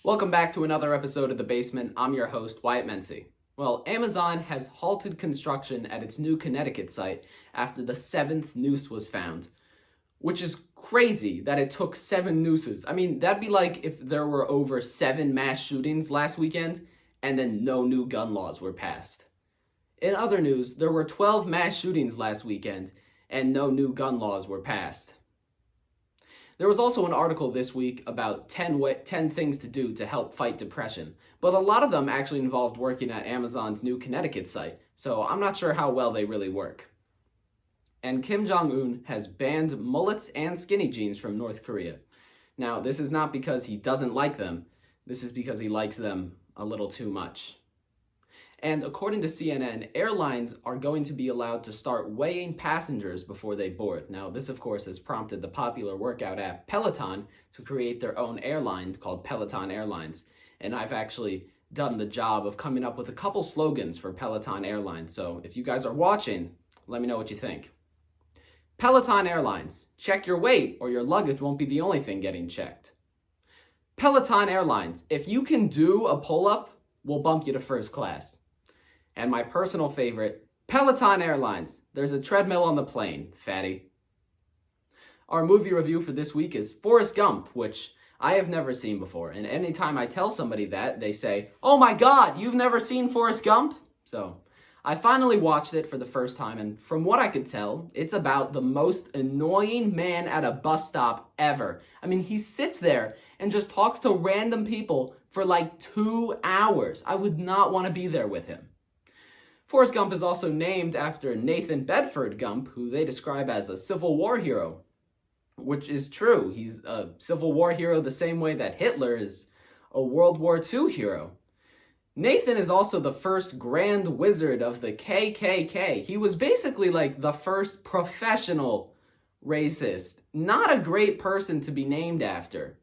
Welcome back to another episode of The Basement. I'm your host, Wyatt Mency. Well, Amazon has halted construction at its new Connecticut site after the 7th noose was found, which is crazy that it took 7 nooses. I mean, that'd be like if there were over 7 mass shootings last weekend and then no new gun laws were passed. In other news, there were 12 mass shootings last weekend and no new gun laws were passed. There was also an article this week about 10 things to do to help fight depression, but a lot of them actually involved working at Amazon's new Connecticut site, so I'm not sure how well they really work. And Kim Jong-un has banned mullets and skinny jeans from North Korea. Now, this is not because he doesn't like them, this is because he likes them a little too much. And according to CNN, airlines are going to be allowed to start weighing passengers before they board. Now, this, of course, has prompted the popular workout app Peloton to create their own airline called Peloton Airlines. And I've actually done the job of coming up with a couple slogans for Peloton Airlines. So if you guys are watching, let me know what you think. Peloton Airlines, check your weight or your luggage won't be the only thing getting checked. Peloton Airlines, if you can do a pull-up, we'll bump you to first class. And my personal favorite, Peloton Airlines. There's a treadmill on the plane, fatty. Our movie review for this week is Forrest Gump, which I have never seen before. And anytime I tell somebody that, they say, "Oh my God, you've never seen Forrest Gump?" So I finally watched it for the first time, and from what I could tell, it's about the most annoying man at a bus stop ever. I mean, he sits there and just talks to random people for like 2 hours. I would not want to be there with him. Forrest Gump is also named after Nathan Bedford Gump, who they describe as a Civil War hero, which is true. He's a Civil War hero the same way that Hitler is a World War II hero. Nathan is also the first Grand Wizard of the KKK. He was basically like the first professional racist. Not a great person to be named after.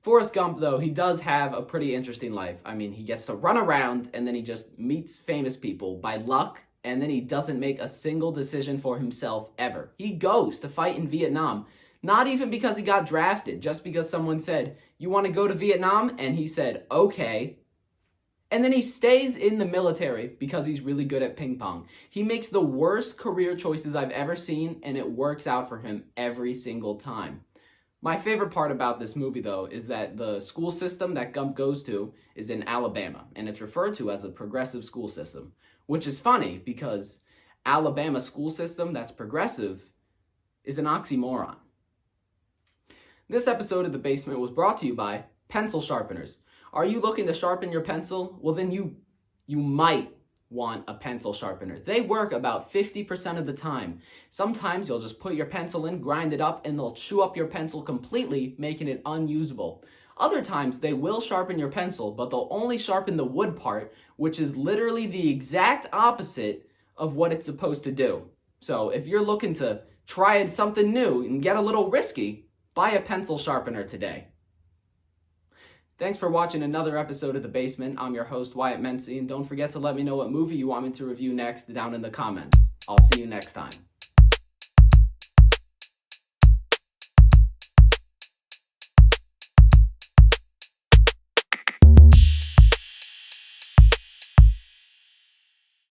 Forrest Gump, though, he does have a pretty interesting life. I mean, he gets to run around and then he just meets famous people by luck, and then he doesn't make a single decision for himself ever. He goes to fight in Vietnam, not even because he got drafted, just because someone said, "You want to go to Vietnam?" And he said, "Okay." And then he stays in the military because he's really good at ping pong. He makes the worst career choices I've ever seen, and it works out for him every single time. My favorite part about this movie, though, is that the school system that Gump goes to is in Alabama, and it's referred to as a progressive school system, which is funny because Alabama's school system that's progressive is an oxymoron. This episode of The Basement was brought to you by pencil sharpeners. Are you looking to sharpen your pencil? Well, then you might want a pencil sharpener. They work about 50% of the time. Sometimes you'll just put your pencil in, grind it up, and they'll chew up your pencil completely, making it unusable. Other times they will sharpen your pencil, but they'll only sharpen the wood part, which is literally the exact opposite of what it's supposed to do. So if you're looking to try something new and get a little risky, buy a pencil sharpener today. Thanks for watching another episode of The Basement. I'm your host, Wyatt Mency, and don't forget to let me know what movie you want me to review next down in the comments. I'll see you next time.